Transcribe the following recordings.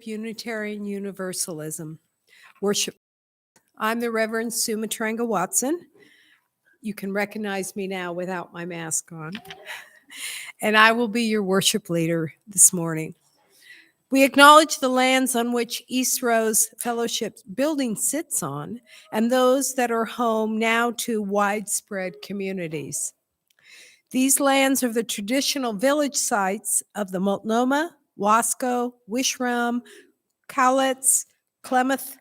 Unitarian Universalism. Worship. I'm the Reverend Sue Matranga Watson. You can recognize me now without my mask on. And I will be your worship leader this morning. We acknowledge the lands on which Eastrose Fellowship building sits on, and those that are home now to widespread communities. These lands are the traditional village sites of the Multnomah, Wasco, Wishram, Cowlitz, Klamath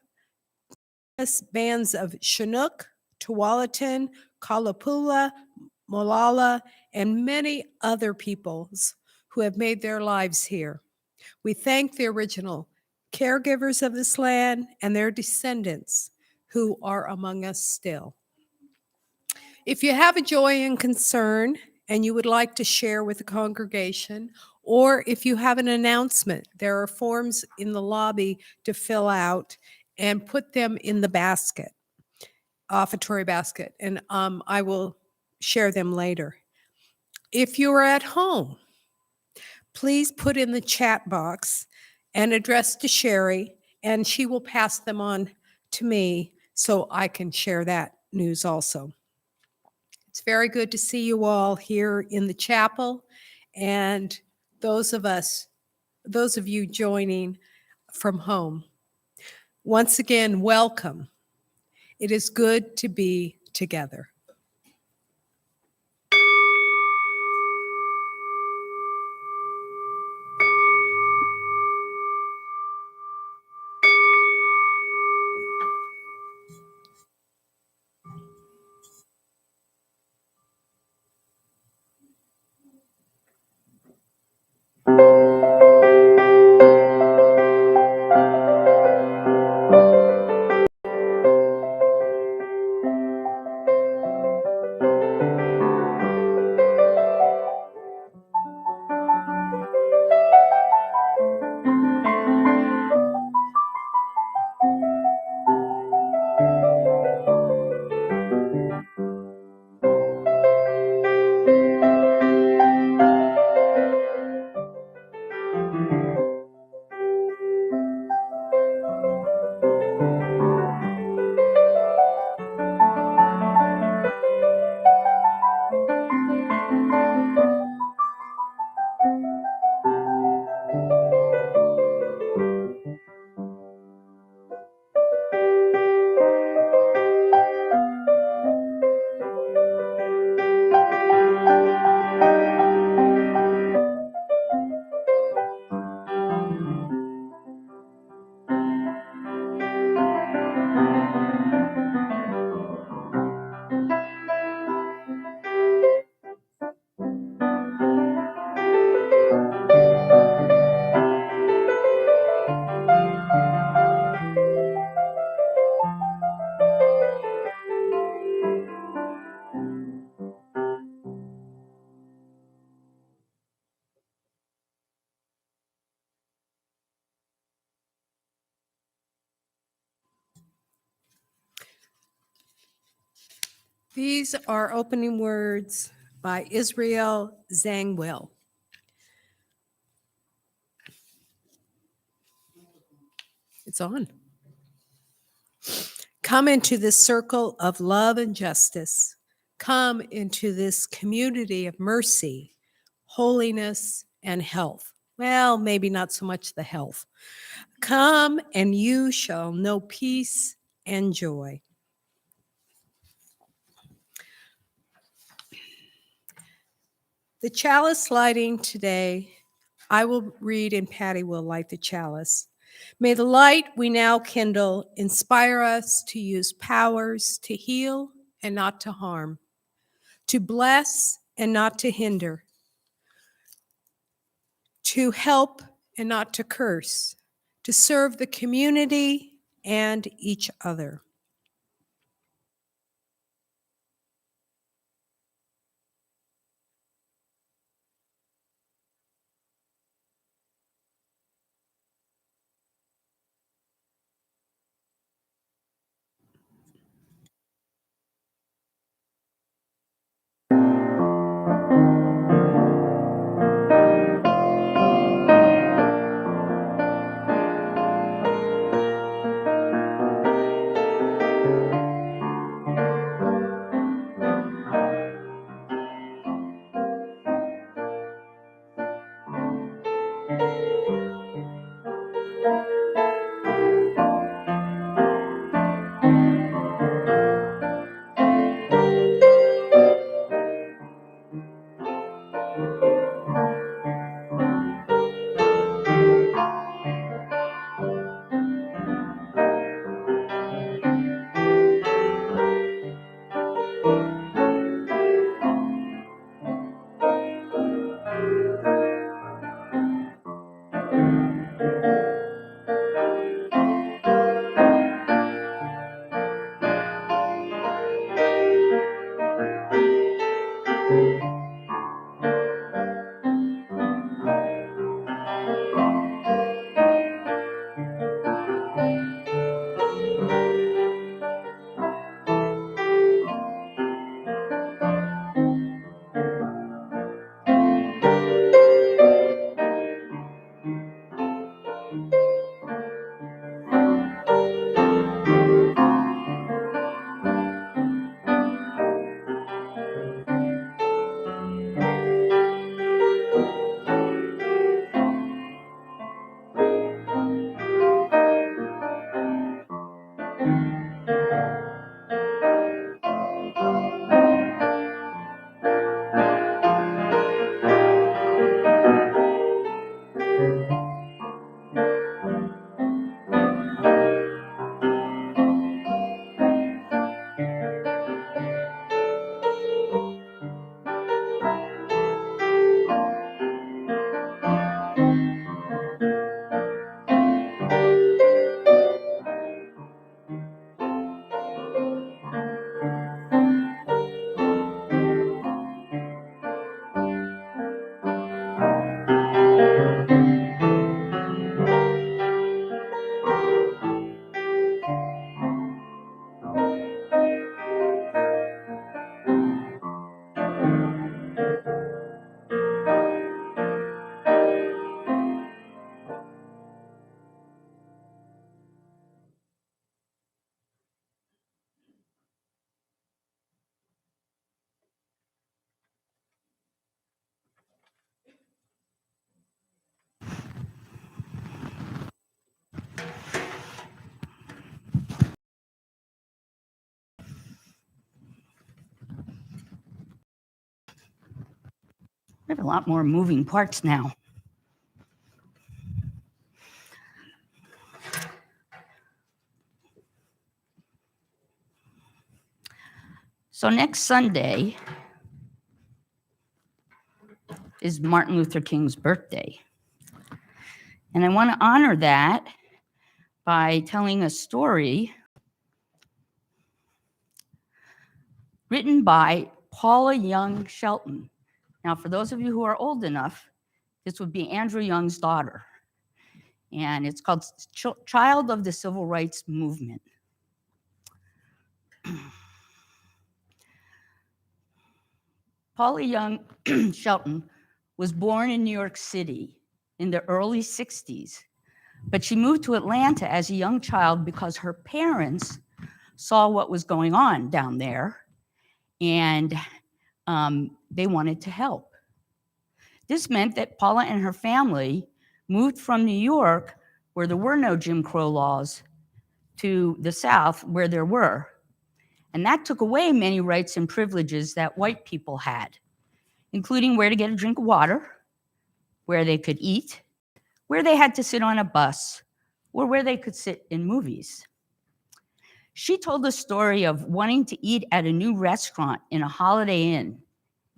bands of Chinook, Tualatin, Kalapula, Molalla, and many other peoples who have made their lives here. We thank the original caregivers of this land and their descendants who are among us still. If you have a joy and concern and you would like to share with the congregation, or if you have an announcement, there are forms in the lobby to fill out and put them in the basket, offertory basket, and I will share them later. If you are at home, please put in the chat box and address to Sherry, and she will pass them on to me so I can share that news also. It's very good to see you all here in the chapel, and those of you joining from home. Once again, welcome. It is good to be together. These are opening words by Israel Zangwill. It's on. Come into this circle of love and justice. Come into this community of mercy, holiness, and health. Well, maybe not so much the health. Come and you shall know peace and joy. The chalice lighting today, I will read and Patty will light the chalice. May the light we now kindle inspire us to use powers to heal and not to harm, to bless and not to hinder, to help and not to curse, to serve the community and each other. We have a lot more moving parts now. So next Sunday is Martin Luther King's birthday. And I want to honor that by telling a story written by Paula Young Shelton. Now, for those of you who are old enough, this would be Andrew Young's daughter. And it's called Child of the Civil Rights Movement. Paula Young Shelton was born in New York City in the early 60s, but she moved to Atlanta as a young child because her parents saw what was going on down there, and they wanted to help. This meant that Paula and her family moved from New York, where there were no Jim Crow laws, to the South, where there were. And that took away many rights and privileges that white people had, including where to get a drink of water, where they could eat, where they had to sit on a bus, or where they could sit in movies. She told the story of wanting to eat at a new restaurant in a Holiday Inn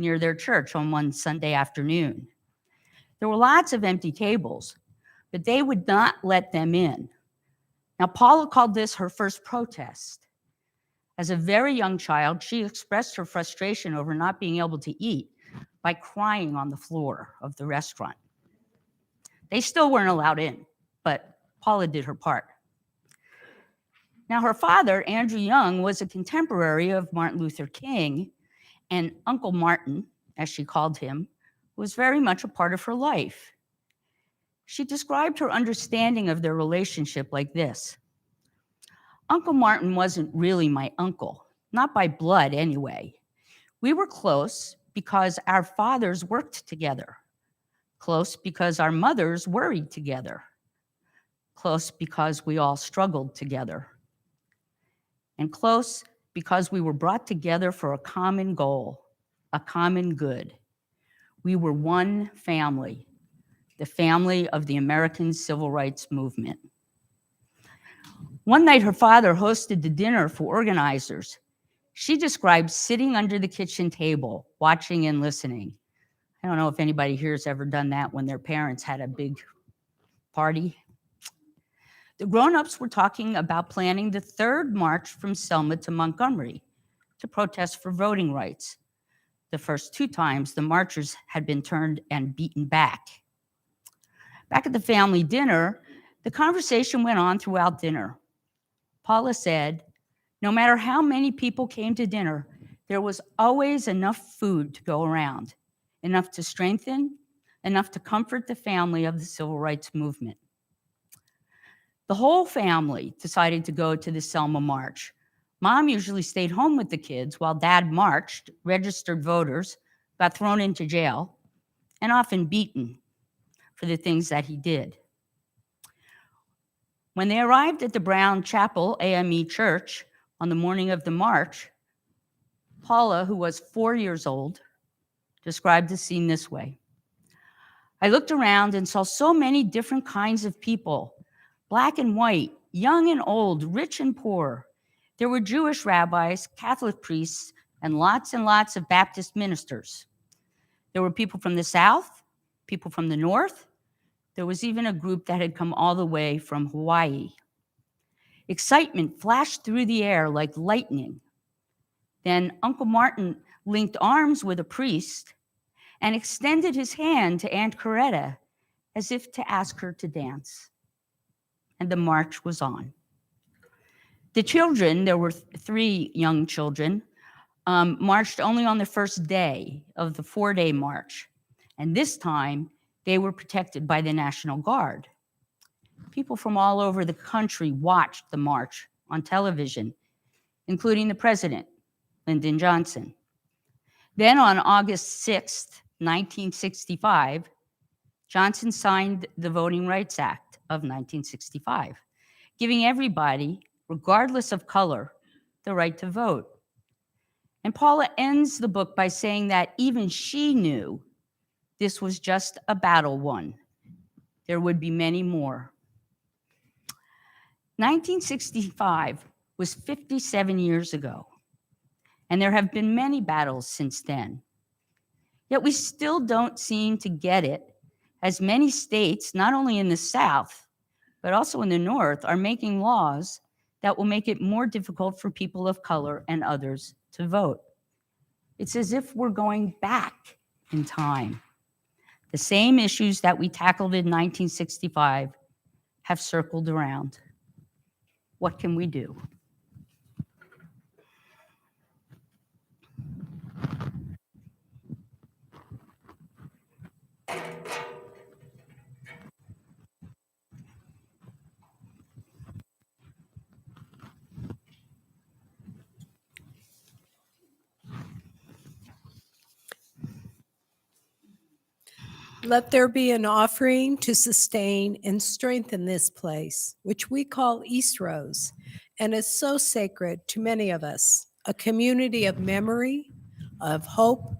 near their church on one Sunday afternoon. There were lots of empty tables, but they would not let them in. Now, Paula called this her first protest. As a very young child, she expressed her frustration over not being able to eat by crying on the floor of the restaurant. They still weren't allowed in, but Paula did her part. Now, her father, Andrew Young, was a contemporary of Martin Luther King, and Uncle Martin, as she called him, was very much a part of her life. She described her understanding of their relationship like this. Uncle Martin wasn't really my uncle, not by blood anyway. We were close because our fathers worked together, close because our mothers worried together, close because we all struggled together, and close because we were brought together for a common goal, a common good. We were one family, the family of the American Civil Rights Movement. One night, her father hosted the dinner for organizers. She described sitting under the kitchen table, watching and listening. I don't know if anybody here has ever done that when their parents had a big party. The grown-ups were talking about planning the third march from Selma to Montgomery to protest for voting rights. The first two times, the marchers had been turned and beaten back. Back at the family dinner, the conversation went on throughout dinner. Paula said, no matter how many people came to dinner, there was always enough food to go around, enough to strengthen, enough to comfort the family of the civil rights movement. The whole family decided to go to the Selma March. Mom usually stayed home with the kids while Dad marched, registered voters, got thrown into jail, and often beaten for the things that he did. When they arrived at the Brown Chapel AME Church on the morning of the march, Paula, who was 4 years old, described the scene this way. I looked around and saw so many different kinds of people, black and white, young and old, rich and poor. There were Jewish rabbis, Catholic priests, and lots of Baptist ministers. There were people from the South, people from the North. There was even a group that had come all the way from Hawaii. Excitement flashed through the air like lightning. Then Uncle Martin linked arms with a priest and extended his hand to Aunt Coretta as if to ask her to dance. And the march was on. The children, there were 3 young children, marched only on the first day of the 4-day march. And this time, they were protected by the National Guard. People from all over the country watched the march on television, including the president, Lyndon Johnson. Then on August 6th, 1965, Johnson signed the Voting Rights Act of 1965, giving everybody, regardless of color, the right to vote. And Paula ends the book by saying that even she knew this was just a battle won. There would be many more. 1965 was 57 years ago, and there have been many battles since then. Yet we still don't seem to get it, as many states, not only in the South, but also in the North, are making laws that will make it more difficult for people of color and others to vote. It's as if we're going back in time. The same issues that we tackled in 1965 have circled around. What can we do? Let there be an offering to sustain and strengthen this place, which we call Eastrose, and is so sacred to many of us, a community of memory, of hope,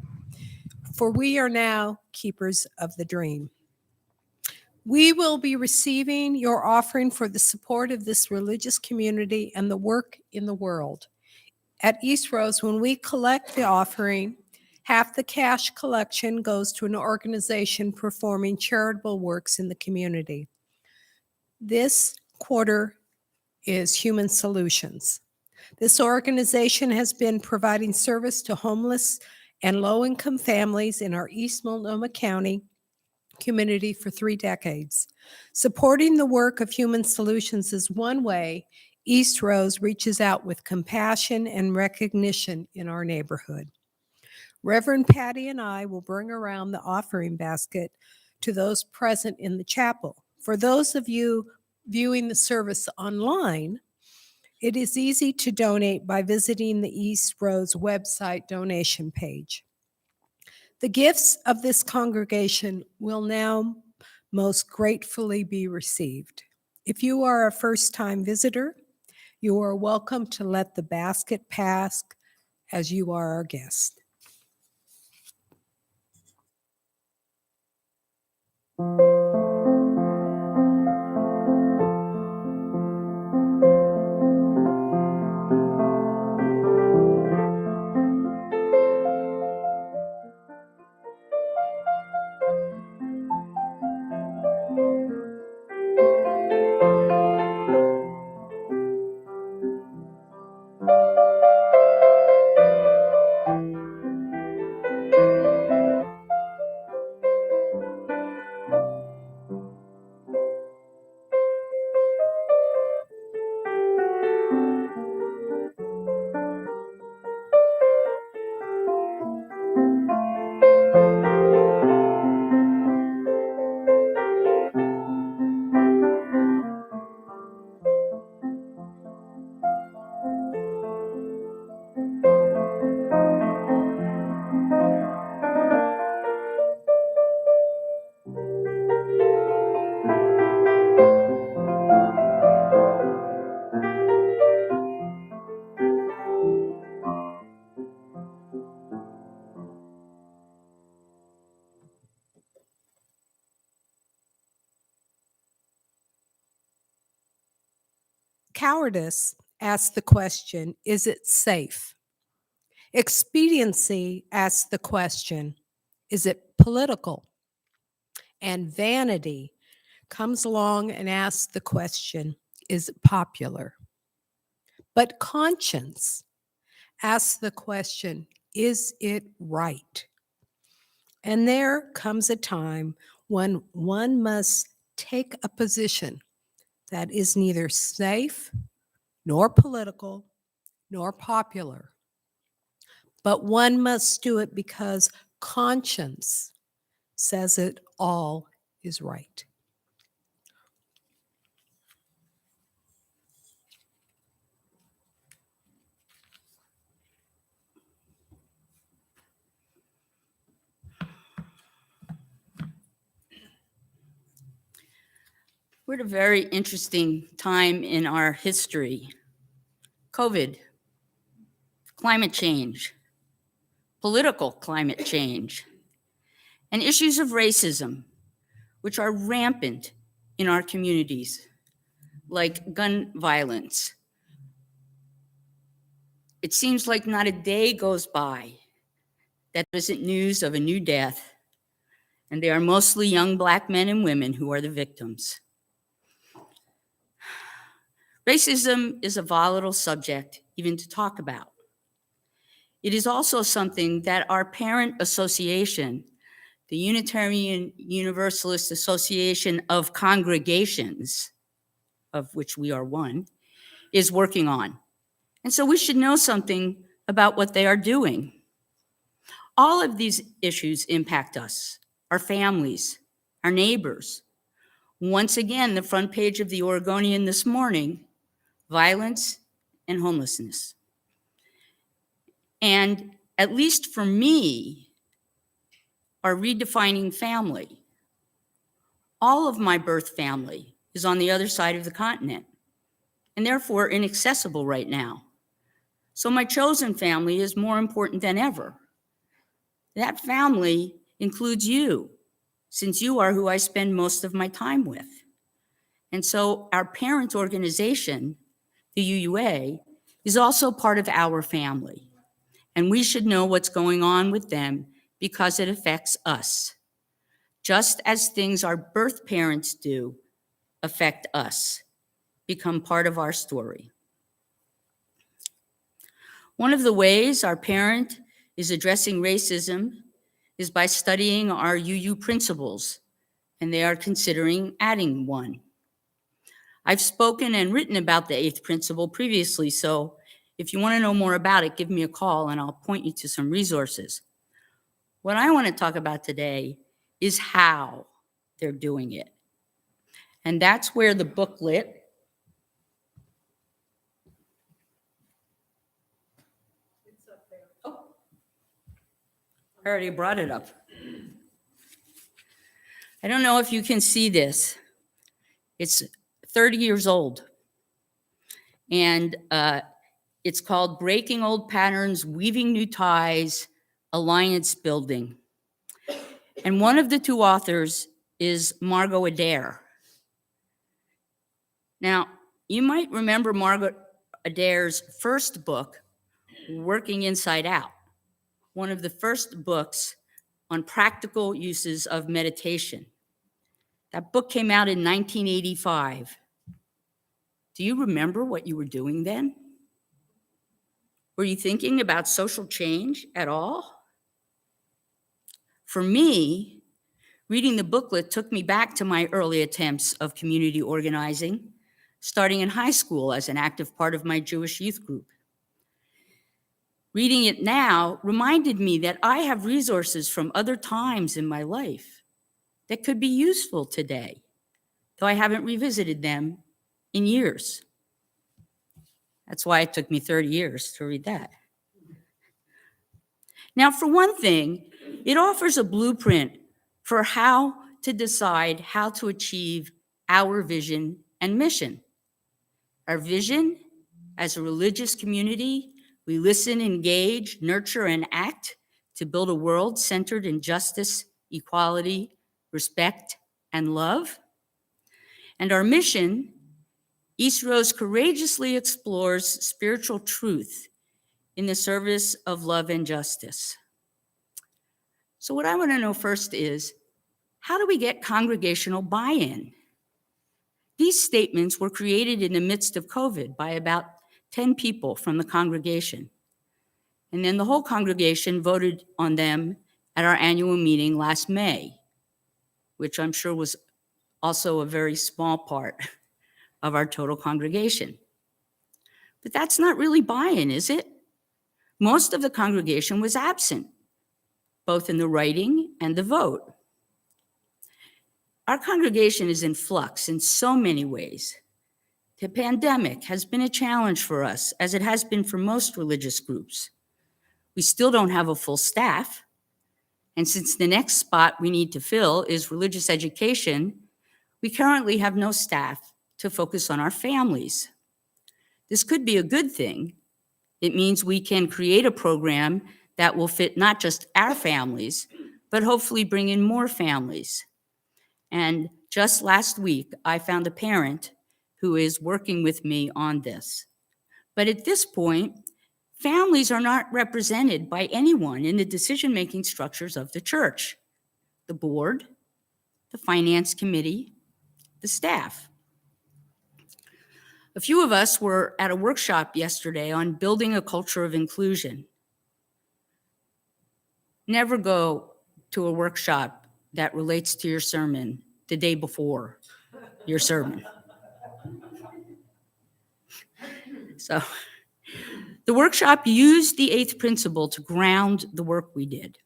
for we are now keepers of the dream. We will be receiving your offering for the support of this religious community and the work in the world. At Eastrose, when we collect the offering, half the cash collection goes to an organization performing charitable works in the community. This quarter is Human Solutions. This organization has been providing service to homeless and low-income families in our East Multnomah County community for 3 decades. Supporting the work of Human Solutions is one way Eastrose reaches out with compassion and recognition in our neighborhood. Reverend Patty and I will bring around the offering basket to those present in the chapel. For those of you viewing the service online, it is easy to donate by visiting the Eastrose website donation page. The gifts of this congregation will now most gratefully be received. If you are a first-time visitor, you are welcome to let the basket pass as you are our guest. Cowardice asks the question, is it safe? Expediency asks the question, is it political? And vanity comes along and asks the question, is it popular? But conscience asks the question, is it right? And there comes a time when one must take a position that is neither safe, nor political, nor popular. But one must do it because conscience says it all is right. We're at a very interesting time in our history. COVID, climate change, political climate change, and issues of racism, which are rampant in our communities, like gun violence. It seems like not a day goes by that isn't news of a new death, and they are mostly young Black men and women who are the victims. Racism is a volatile subject even to talk about. It is also something that our parent association, the Unitarian Universalist Association of Congregations, of which we are one, is working on. And so we should know something about what they are doing. All of these issues impact us, our families, our neighbors. Once again, the front page of the Oregonian this morning, violence and homelessness. And at least for me, are redefining family. All of my birth family is on the other side of the continent and therefore inaccessible right now. So my chosen family is more important than ever. That family includes you, since you are who I spend most of my time with. And so our parent organization, the UUA, is also part of our family. And we should know what's going on with them because it affects us. Just as things our birth parents do affect us, become part of our story. One of the ways our parent is addressing racism is by studying our UU principles, and they are considering adding one. I've spoken and written about the 8th principle previously, so if you want to know more about it, give me a call and I'll point you to some resources. What I want to talk about today is how they're doing it. And that's where the booklet I already brought it up. I don't know if you can see this. It's 30 years old. And it's called Breaking Old Patterns, Weaving New Ties, Alliance Building. And one of the two authors is Margot Adair. Now, you might remember Margot Adair's first book, Working Inside Out, one of the first books on practical uses of meditation. That book came out in 1985. Do you remember what you were doing then? Were you thinking about social change at all? For me, reading the booklet took me back to my early attempts of community organizing, starting in high school as an active part of my Jewish youth group. Reading it now reminded me that I have resources from other times in my life that could be useful today, though I haven't revisited them in years. That's why it took me 30 years to read that. Now, for one thing, it offers a blueprint for how to decide how to achieve our vision and mission. Our vision as a religious community, we listen, engage, nurture, and act to build a world centered in justice, equality, respect, and love. And our mission Eastrose courageously explores spiritual truth in the service of love and justice. So what I want to know first is, how do we get congregational buy-in? These statements were created in the midst of COVID by about 10 people from the congregation. And then the whole congregation voted on them at our annual meeting last May, which I'm sure was also a very small part of our total congregation. But that's not really buy-in, is it? Most of the congregation was absent, both in the writing and the vote. Our congregation is in flux in so many ways. The pandemic has been a challenge for us, as it has been for most religious groups. We still don't have a full staff, and since the next spot we need to fill is religious education, we currently have no staff to focus on our families. This could be a good thing. It means we can create a program that will fit not just our families, but hopefully bring in more families. And just last week, I found a parent who is working with me on this. But at this point, families are not represented by anyone in the decision-making structures of the church: the board, the finance committee, the staff. A few of us were at a workshop yesterday on building a culture of inclusion. Never go to a workshop that relates to your sermon the day before your sermon. So the workshop used the 8th principle to ground the work we did.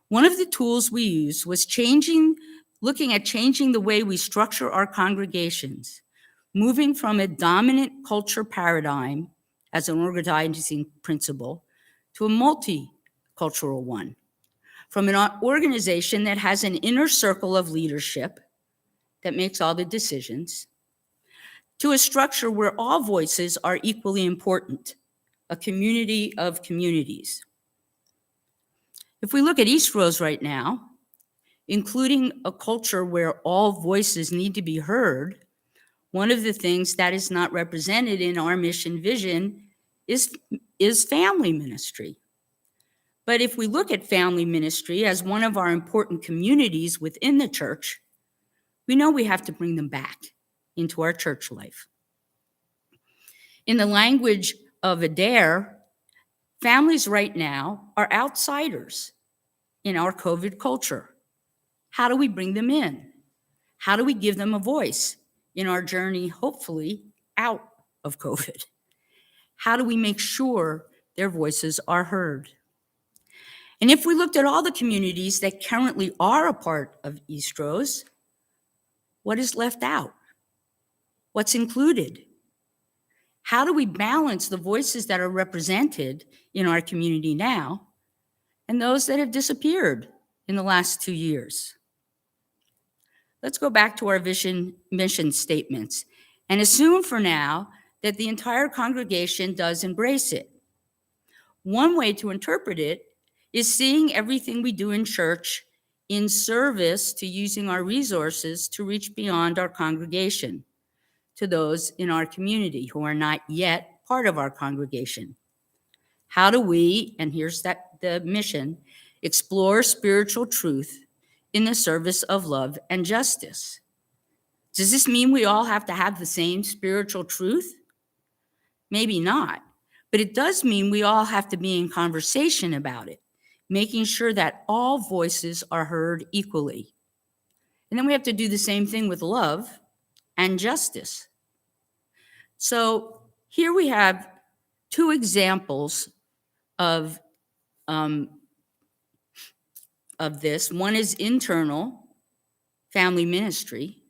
One of the tools we used was looking at changing the way we structure our congregations, moving from a dominant culture paradigm as an organizing principle to a multicultural one, from an organization that has an inner circle of leadership that makes all the decisions, to a structure where all voices are equally important, a community of communities. If we look at Eastrose right now, including a culture where all voices need to be heard, one of the things that is not represented in our mission vision is family ministry. But if we look at family ministry as one of our important communities within the church, we know we have to bring them back into our church life. In the language of Adair, families right now are outsiders in our COVID culture. How do we bring them in? How do we give them a voice in our journey, hopefully, out of COVID? How do we make sure their voices are heard? And if we looked at all the communities that currently are a part of Eastrose, what is left out? What's included? How do we balance the voices that are represented in our community now and those that have disappeared in the last 2 years? Let's go back to our mission statements and assume for now that the entire congregation does embrace it. One way to interpret it is seeing everything we do in church in service to using our resources to reach beyond our congregation, to those in our community who are not yet part of our congregation. How do we, and here's the mission, explore spiritual truth in the service of love and justice? Does this mean we all have to have the same spiritual truth? Maybe not, but it does mean we all have to be in conversation about it, making sure that all voices are heard equally. And then we have to do the same thing with love and justice. So here we have 2 examples of this. One is internal family ministry,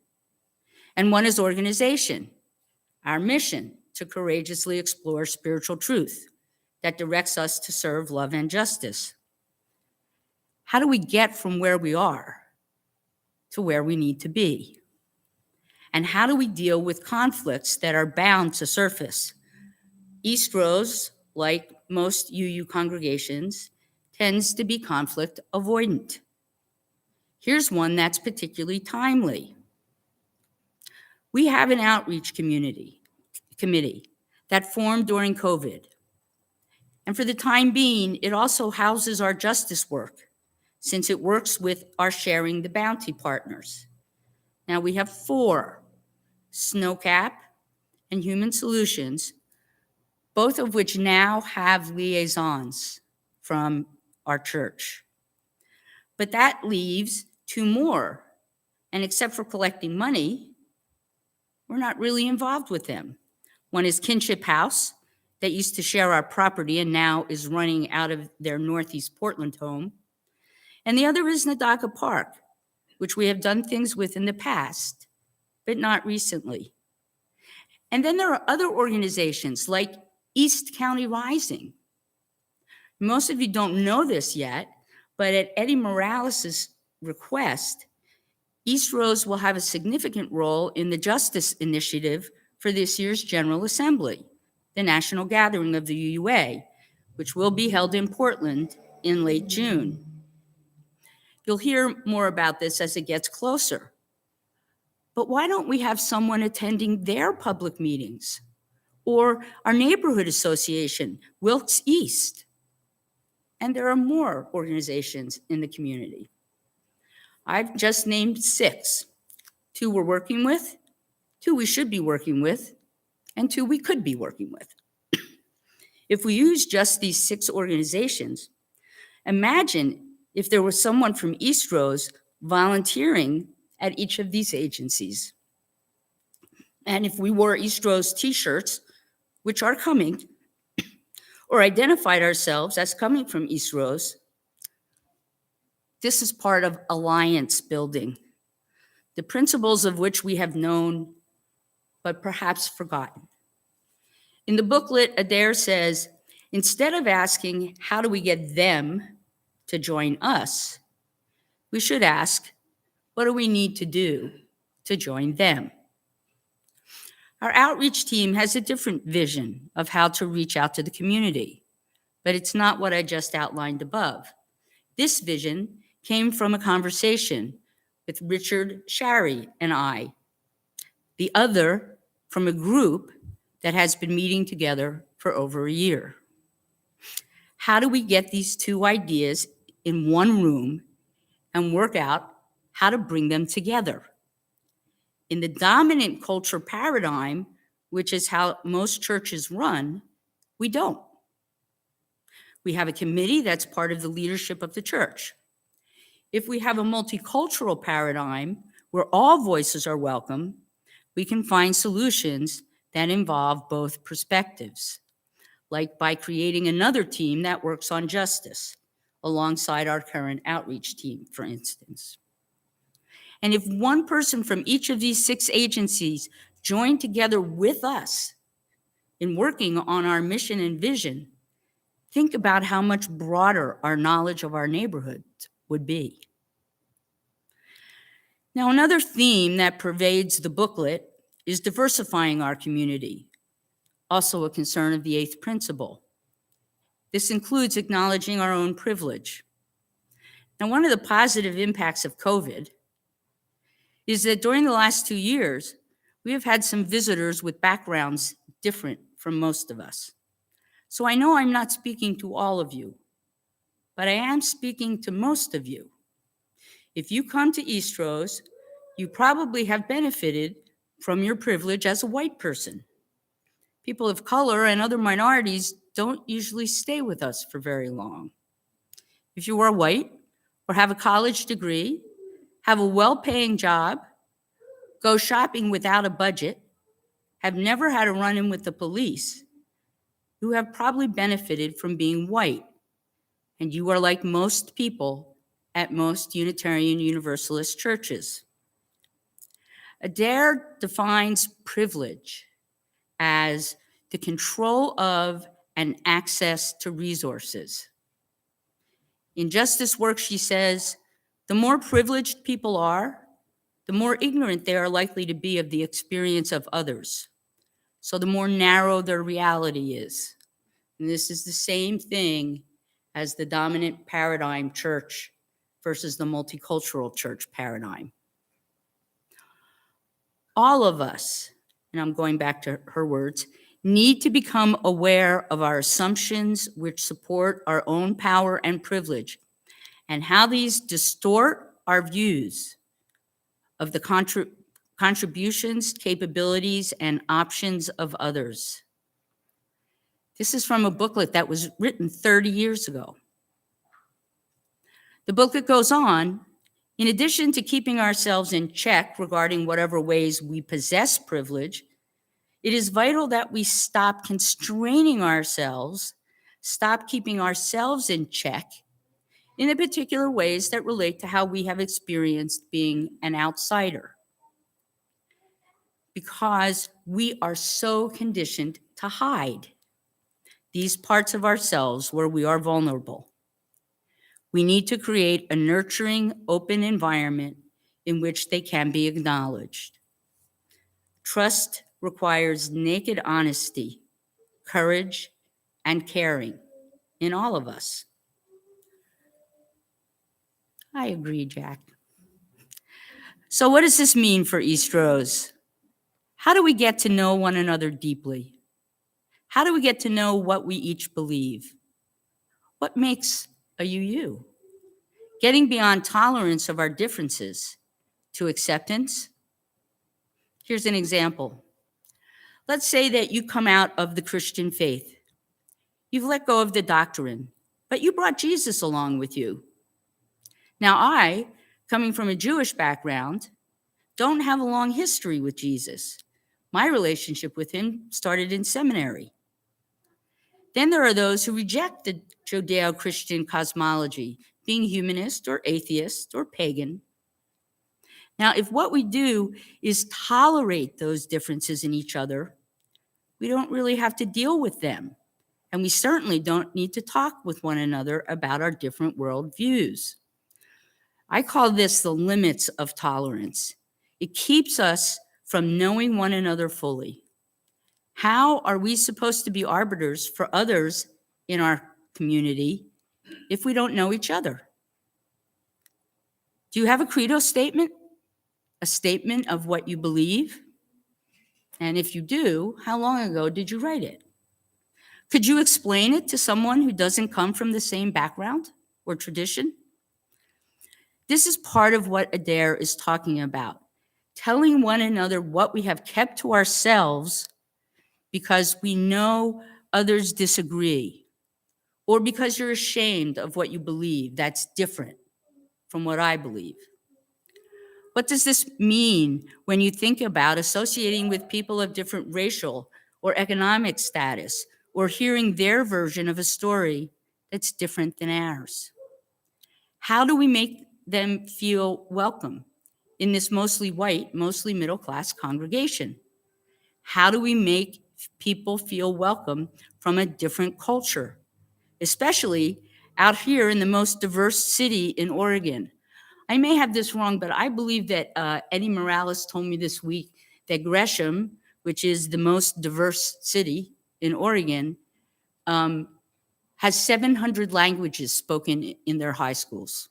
and one is organization, our mission to courageously explore spiritual truth that directs us to serve love and justice. How do we get from where we are to where we need to be? And how do we deal with conflicts that are bound to surface? Eastrose, like most UU congregations, tends to be conflict avoidant. Here's one that's particularly timely. We have an outreach committee that formed during COVID. And for the time being, it also houses our justice work, since it works with our Sharing the Bounty partners. Now we have 4, Snowcap and Human Solutions, both of which now have liaisons from our church. But that leaves 2 more. And except for collecting money, we're not really involved with them. One is Kinship House, that used to share our property and now is running out of their Northeast Portland home. And the other is Nadaka Park, which we have done things with in the past, but not recently. And then there are other organizations like East County Rising. Most of you don't know this yet, but at Eddie Morales' request, Eastrose will have a significant role in the Justice Initiative for this year's General Assembly, the national gathering of the UUA, which will be held in Portland in late June. You'll hear more about this as it gets closer. But why don't we have someone attending their public meetings? Or our neighborhood association, Wilkes East. And there are more organizations in the community. I've just named 6. 2 we're working with, 2 we should be working with, and 2 we could be working with. If we use just these 6 organizations, imagine if there was someone from Eastrose volunteering at each of these agencies. And if we wore Eastrose t-shirts, which are coming, or identified ourselves as coming from Eastrose, this is part of alliance building, the principles of which we have known, but perhaps forgotten. In the booklet, Adair says, instead of asking, how do we get them to join us, we should ask, what do we need to do to join them? Our outreach team has a different vision of how to reach out to the community, but it's not what I just outlined above. This vision came from a conversation with Richard Shary and I, the other from a group that has been meeting together for over a year. How do we get these 2 ideas in one room and work out how to bring them together? In the dominant culture paradigm, which is how most churches run, we don't. We have a committee that's part of the leadership of the church. If we have a multicultural paradigm where all voices are welcome, we can find solutions that involve both perspectives, like by creating another team that works on justice alongside our current outreach team, for instance. And if one person from each of these 6 agencies joined together with us in working on our mission and vision, think about how much broader our knowledge of our neighborhoods would be. Now, another theme that pervades the booklet is diversifying our community, also a concern of the 8th principle. This includes acknowledging our own privilege. Now, one of the positive impacts of COVID is that during the last 2 years, we have had some visitors with backgrounds different from most of us. So I know I'm not speaking to all of you, but I am speaking to most of you. If you come to Eastrose, you probably have benefited from your privilege as a white person. People of color and other minorities don't usually stay with us for very long. If you are white or have a college degree, have a well-paying job, go shopping without a budget, have never had a run-in with the police, you have probably benefited from being white, and you are like most people at most Unitarian Universalist churches. Adair defines privilege as the control of and access to resources. In justice work, she says, the more privileged people are, the more ignorant they are likely to be of the experience of others. So the more narrow their reality is. And this is the same thing as the dominant paradigm church versus the multicultural church paradigm. All of us, and I'm going back to her words, need to become aware of our assumptions which support our own power and privilege, and how these distort our views of the contributions, capabilities, and options of others. This is from a booklet that was written 30 years ago. The booklet goes on, in addition to keeping ourselves in check regarding whatever ways we possess privilege, it is vital that we stop constraining ourselves, stop keeping ourselves in check in the particular ways that relate to how we have experienced being an outsider. Because we are so conditioned to hide these parts of ourselves where we are vulnerable. We need to create a nurturing, open environment in which they can be acknowledged. Trust requires naked honesty, courage, and caring in all of us. I agree, Jack. So what does this mean for Eastrose? How do we get to know one another deeply? How do we get to know what we each believe? What makes a you? Getting beyond tolerance of our differences to acceptance. Here's an example. Let's say that you come out of the Christian faith. You've let go of the doctrine, but you brought Jesus along with you. Now I, coming from a Jewish background, don't have a long history with Jesus. My relationship with him started in seminary. Then there are those who reject the Judeo-Christian cosmology, being humanist or atheist or pagan. Now, if what we do is tolerate those differences in each other, we don't really have to deal with them. And we certainly don't need to talk with one another about our different worldviews. I call this the limits of tolerance. It keeps us from knowing one another fully. How are we supposed to be arbiters for others in our community if we don't know each other? Do you have a credo statement? A statement of what you believe? And if you do, how long ago did you write it? Could you explain it to someone who doesn't come from the same background or tradition? This is part of what Adair is talking about, telling one another what we have kept to ourselves because we know others disagree, or because you're ashamed of what you believe that's different from what I believe. What does this mean when you think about associating with people of different racial or economic status, or hearing their version of a story that's different than ours? How do we make them feel welcome in this mostly white, mostly middle-class congregation? How do we make people feel welcome from a different culture, especially out here in the most diverse city in Oregon? I may have this wrong, but I believe that Eddie Morales told me this week that Gresham, which is the most diverse city in Oregon, has 700 languages spoken in their high schools.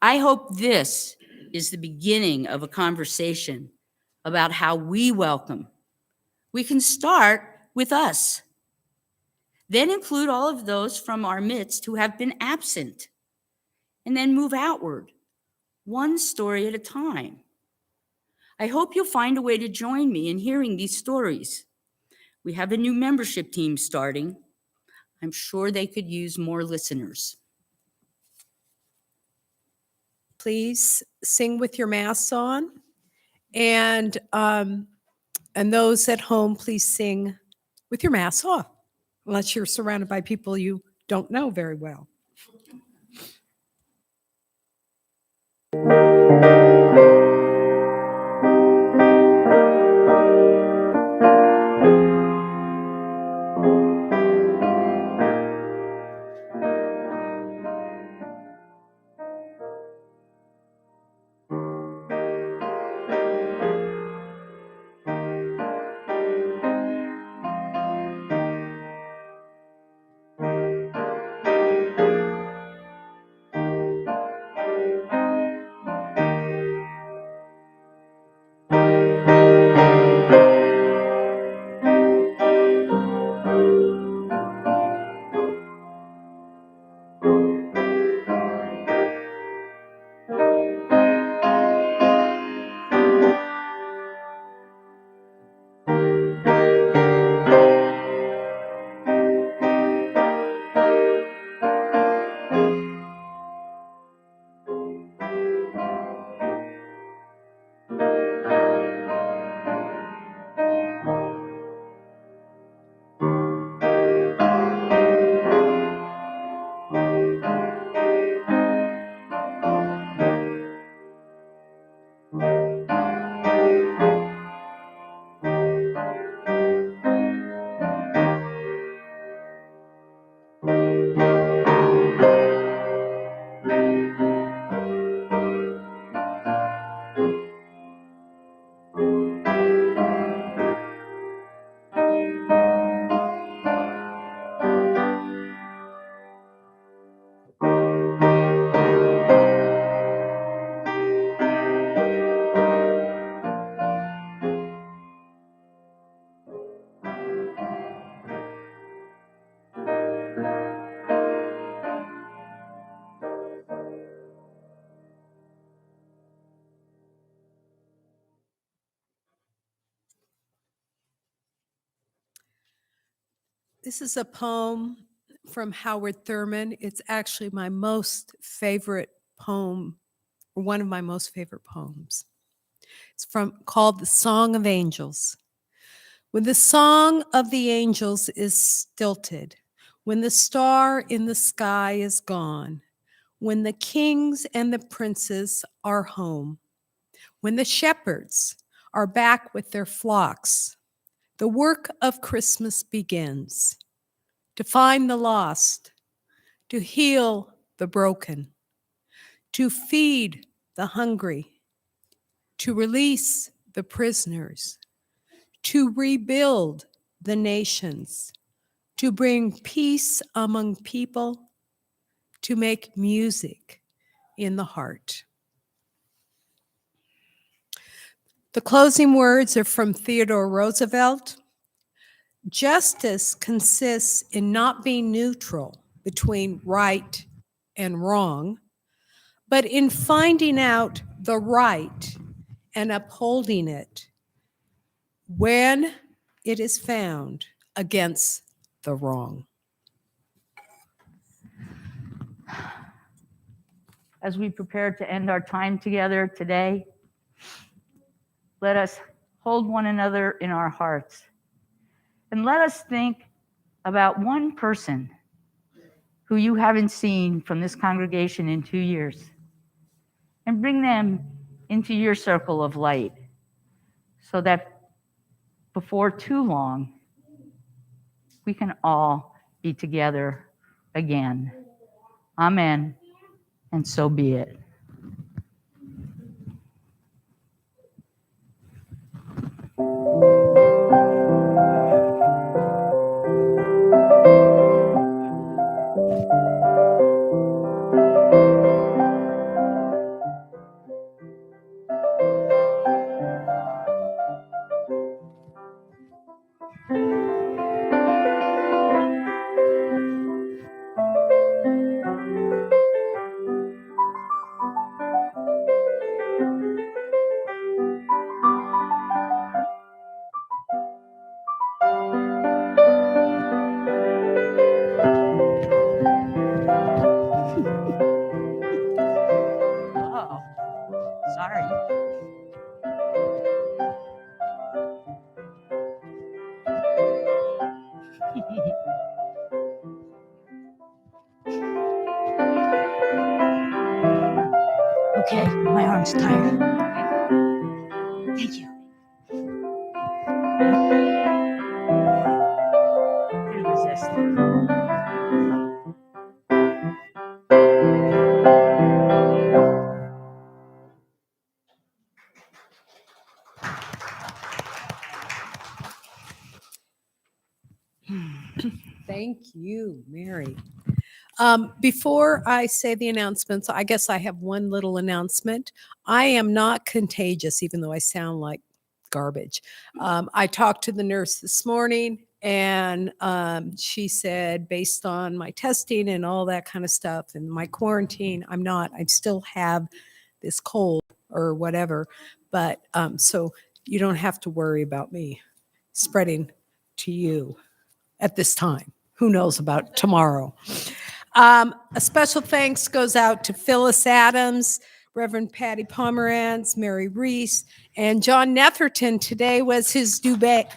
I hope this is the beginning of a conversation about how we welcome. We can start with us, then include all of those from our midst who have been absent, and then move outward, one story at a time. I hope you'll find a way to join me in hearing these stories. We have a new membership team starting. I'm sure they could use more listeners. Please sing with your masks on. And those at home, please sing with your masks off, unless you're surrounded by people you don't know very well. This is a poem from Howard Thurman. It's actually my most favorite poem, or one of my most favorite poems. It's called The Song of Angels. When the song of the angels is stilted, when the star in the sky is gone, when the kings and the princes are home, when the shepherds are back with their flocks, the work of Christmas begins. To find the lost, to heal the broken, to feed the hungry, to release the prisoners, to rebuild the nations, to bring peace among people, to make music in the heart. The closing words are from Theodore Roosevelt. Justice consists in not being neutral between right and wrong, but in finding out the right and upholding it when it is found against the wrong. As we prepare to end our time together today, let us hold one another in our hearts. And let us think about one person who you haven't seen from this congregation in 2 years, and bring them into your circle of light so that before too long, we can all be together again. Amen. And so be it. Oh, sorry. Okay, my arm's tired. Thank you. Couldn't resist. Thank you, Mary. Before I say the announcements, I guess I have one little announcement. I am not contagious, even though I sound like garbage. I talked to the nurse this morning, and she said, based on my testing and all that kind of stuff and my quarantine, I'm not. I still have this cold or whatever. But so you don't have to worry about me spreading to you at this time. Who knows about tomorrow? A special thanks goes out to Phyllis Adams, Reverend Patty Pomerantz, Mary Reese, and John Netherton. Today was his Dubray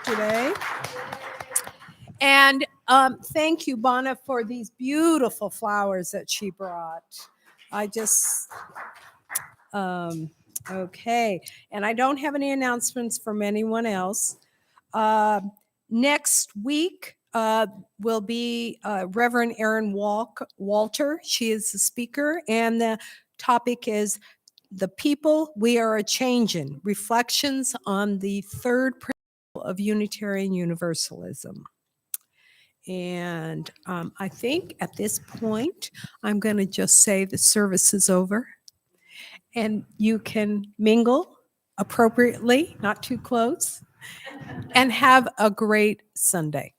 today. And thank you, Bonna, for these beautiful flowers that she brought. I just, okay. And I don't have any announcements from anyone else. Next week will be Reverend Erin Walter. She is the speaker, and the topic is The People We Are A-Changin', Reflections on the Third Principle of Unitarian Universalism. And I think at this point, I'm going to just say the service is over, and you can mingle appropriately, not too close, and have a great Sunday.